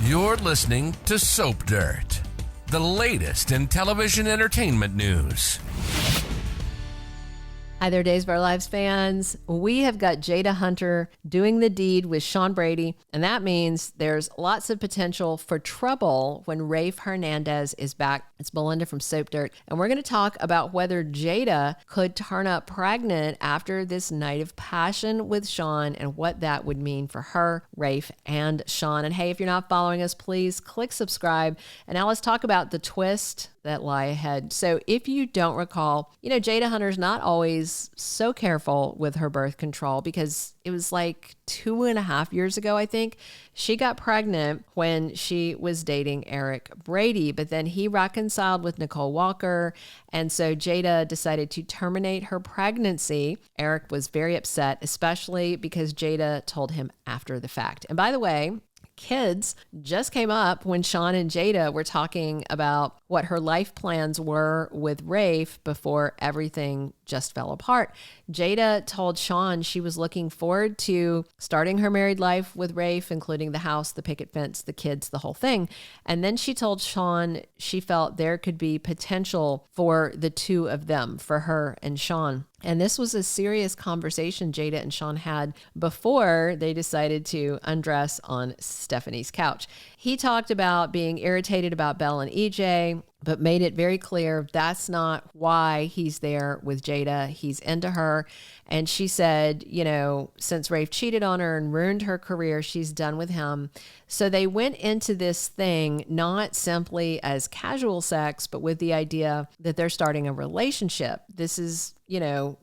You're listening to Soap Dirt, the latest in television entertainment news. Hi there, Days of Our Lives fans. We have got Jada Hunter doing the deed with Shawn Brady, and that means there's lots of potential for trouble when Rafe Hernandez is back. It's Melinda from Soap Dirt, and we're going to talk about whether Jada could turn up pregnant after this night of passion with Shawn and what that would mean for her, Rafe, and Shawn. And hey, if you're not following us, please click subscribe. And now let's talk about the twist that lie ahead. So if you don't recall, Jada Hunter's not always so careful with her birth control because it was like 2.5 years ago, I think, she got pregnant when she was dating Eric Brady, but then he reconciled with Nicole Walker. And so Jada decided to terminate her pregnancy. Eric was very upset, especially because Jada told him after the fact. And by the way, kids just came up when Shawn and Jada were talking about what her life plans were with Rafe before everything just fell apart. Jada told Shawn she was looking forward to starting her married life with Rafe, including the house, the picket fence, the kids, the whole thing. And then she told Shawn she felt there could be potential for the two of them, for her and Shawn. And this was a serious conversation Jada and Shawn had before they decided to undress on Stephanie's couch. He talked about being irritated about Belle and EJ, but made it very clear that's not why he's there with Jada. He's into her. And she said, since Rafe cheated on her and ruined her career, she's done with him. So they went into this thing not simply as casual sex, but with the idea that they're starting a relationship. This is,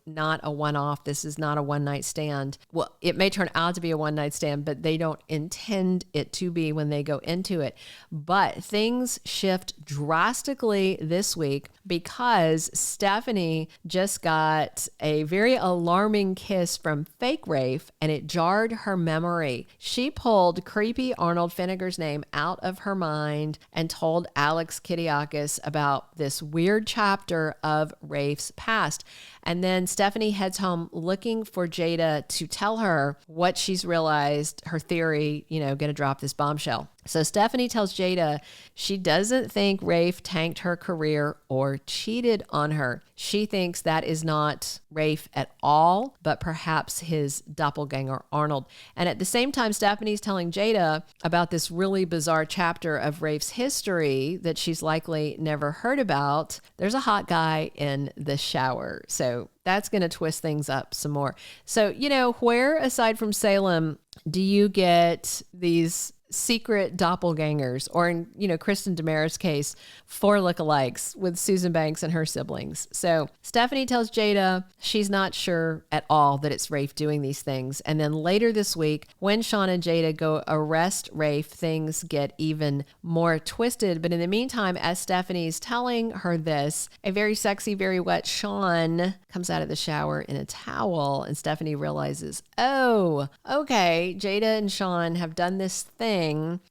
not a one-off. This is not a one-night stand. Well, it may turn out to be a one-night stand, but they don't intend it to be when they go into it. But things shift drastically this week because Stephanie just got a very alarming kiss from fake Rafe, and it jarred her memory. She pulled creepy Arnold Feniger's name out of her mind and told Alex Kidiakis about this weird chapter of Rafe's past. And then Stephanie heads home looking for Jada to tell her what she's realized, her theory, going to drop this bombshell. So Stephanie tells Jada she doesn't think Rafe tanked her career or cheated on her. She thinks that is not Rafe at all, but perhaps his doppelganger, Arnold. And at the same time, Stephanie's telling Jada about this really bizarre chapter of Rafe's history that she's likely never heard about. There's a hot guy in the shower. So that's going to twist things up some more. So, where aside from Salem do you get these secret doppelgangers, or in, Kristen DiMera's case, 4 lookalikes with Susan Banks and her siblings? So Stephanie tells Jada she's not sure at all that it's Rafe doing these things. And then later this week, when Shawn and Jada go arrest Rafe, things get even more twisted. But in the meantime, as Stephanie's telling her this, a very sexy, very wet Shawn comes out of the shower in a towel, and Stephanie realizes, oh, okay, Jada and Shawn have done this thing.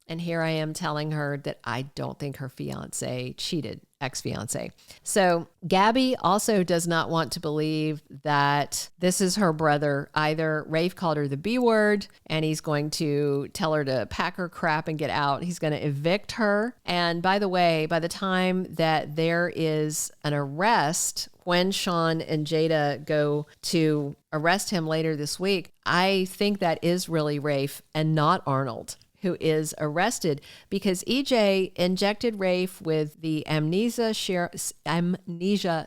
And here I am telling her that I don't think her fiance cheated, ex-fiance. So Gabby also does not want to believe that this is her brother either. Rafe called her the B word, and he's going to tell her to pack her crap and get out. He's going to evict her. And by the way, by the time that there is an arrest, when Shawn and Jada go to arrest him later this week, I think that is really Rafe and not Arnold who is arrested, because EJ injected Rafe with the amnesia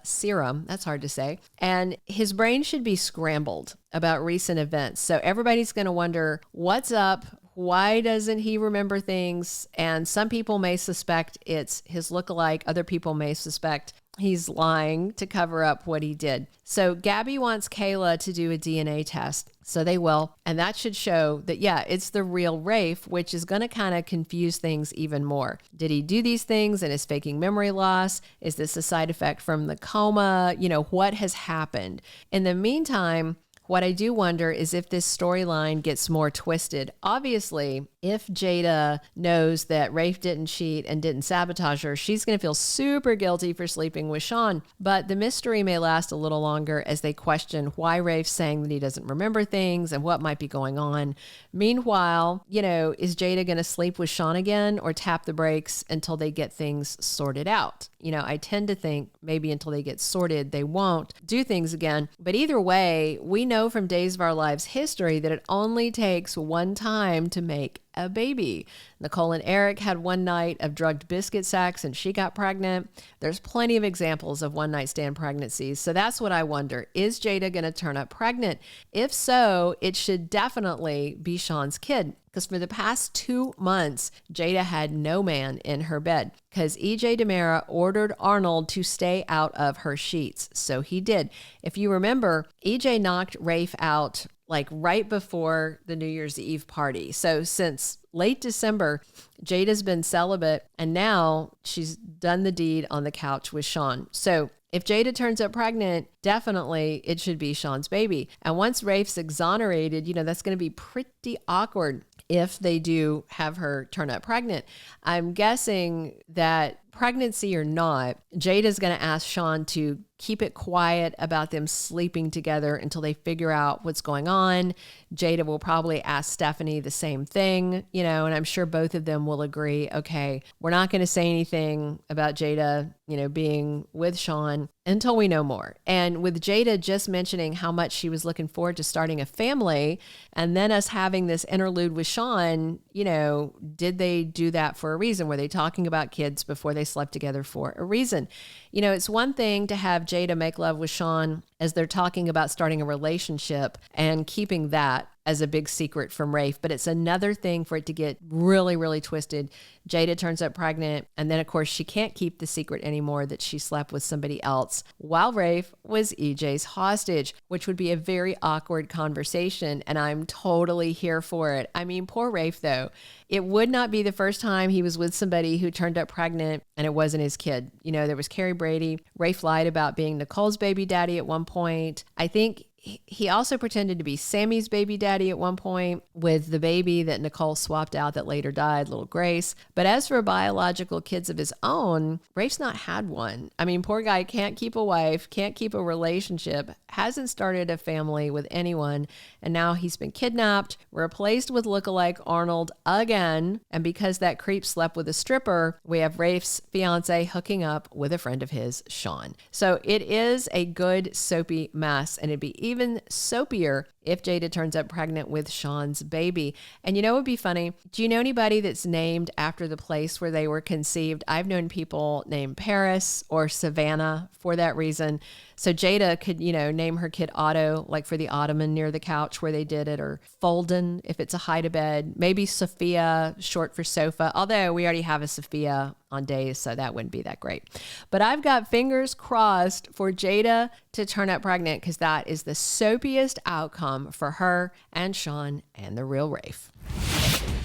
serum. That's hard to say. And his brain should be scrambled about recent events. So everybody's going to wonder, what's up? Why doesn't he remember things? And some people may suspect it's his lookalike. Other people may suspect he's lying to cover up what he did. So Gabby wants Kayla to do a DNA test. So they will. And that should show that, yeah, it's the real Rafe, which is going to kind of confuse things even more. Did he do these things and is faking memory loss? Is this a side effect from the coma? What has happened? In the meantime, What I do wonder is if this storyline gets more twisted. Obviously, if Jada knows that Rafe didn't cheat and didn't sabotage her, she's going to feel super guilty for sleeping with Shawn. But the mystery may last a little longer as they question why Rafe's saying that he doesn't remember things and what might be going on. Meanwhile, is Jada going to sleep with Shawn again or tap the brakes until they get things sorted out? I tend to think maybe until they get sorted, they won't do things again. But either way, we know from Days of Our Lives history that it only takes one time to make a baby. Nicole and Eric had one night of drugged biscuit sacks and she got pregnant. There's plenty of examples of one night stand pregnancies. So that's what I wonder. Is Jada going to turn up pregnant? If so, it should definitely be Shawn's kid. Because for the past 2 months, Jada had no man in her bed because EJ DiMera ordered Arnold to stay out of her sheets. So he did. If you remember, EJ knocked Rafe out like right before the New Year's Eve party. So since late December, Jada's been celibate and now she's done the deed on the couch with Shawn. So if Jada turns up pregnant, definitely it should be Shawn's baby. And once Rafe's exonerated, that's going to be pretty awkward if they do have her turn up pregnant. I'm guessing that pregnancy or not, Jada's going to ask Shawn to keep it quiet about them sleeping together until they figure out what's going on. Jada will probably ask Stephanie the same thing, and I'm sure both of them will agree, okay, we're not going to say anything about Jada, being with Shawn until we know more. And with Jada just mentioning how much she was looking forward to starting a family and then us having this interlude with Shawn, did they do that for a reason? Were they talking about kids before they slept together for a reason? It's one thing to have Jada make love with Shawn as they're talking about starting a relationship and keeping that as a big secret from Rafe, but it's another thing for it to get really, really twisted. Jada turns up pregnant, and then of course she can't keep the secret anymore that she slept with somebody else while Rafe was EJ's hostage, which would be a very awkward conversation, and I'm totally here for it. I mean, poor Rafe though. It would not be the first time he was with somebody who turned up pregnant and it wasn't his kid. There was Carrie Brady. Rafe lied about being Nicole's baby daddy at one point. I think he also pretended to be Sammy's baby daddy at one point with the baby that Nicole swapped out that later died, little Grace. But as for biological kids of his own, Rafe's not had one. I mean, poor guy can't keep a wife, can't keep a relationship, hasn't started a family with anyone, and now he's been kidnapped, replaced with lookalike Arnold again, and because that creep slept with a stripper, we have Rafe's fiance hooking up with a friend of his, Shawn. So it is a good soapy mess, and it'd be even soapier if Jada turns up pregnant with Shawn's baby. And it would be funny. Do you know anybody that's named after the place where they were conceived? I've known people named Paris or Savannah for that reason. So Jada could, name her kid Otto, like for the ottoman near the couch where they did it, or Folden if it's a hide-a-bed. Maybe Sophia, short for sofa, although we already have a Sophia on Days, so that wouldn't be that great. But I've got fingers crossed for Jada to turn up pregnant because that is the soapiest outcome for her and Shawn and the real Rafe.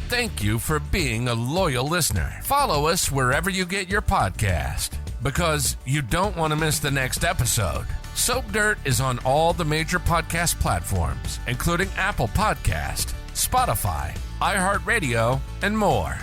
Thank you for being a loyal listener. Follow us wherever you get your podcast, because you don't want to miss the next episode. Soap Dirt is on all the major podcast platforms, including Apple Podcast, Spotify, iHeartRadio, and more.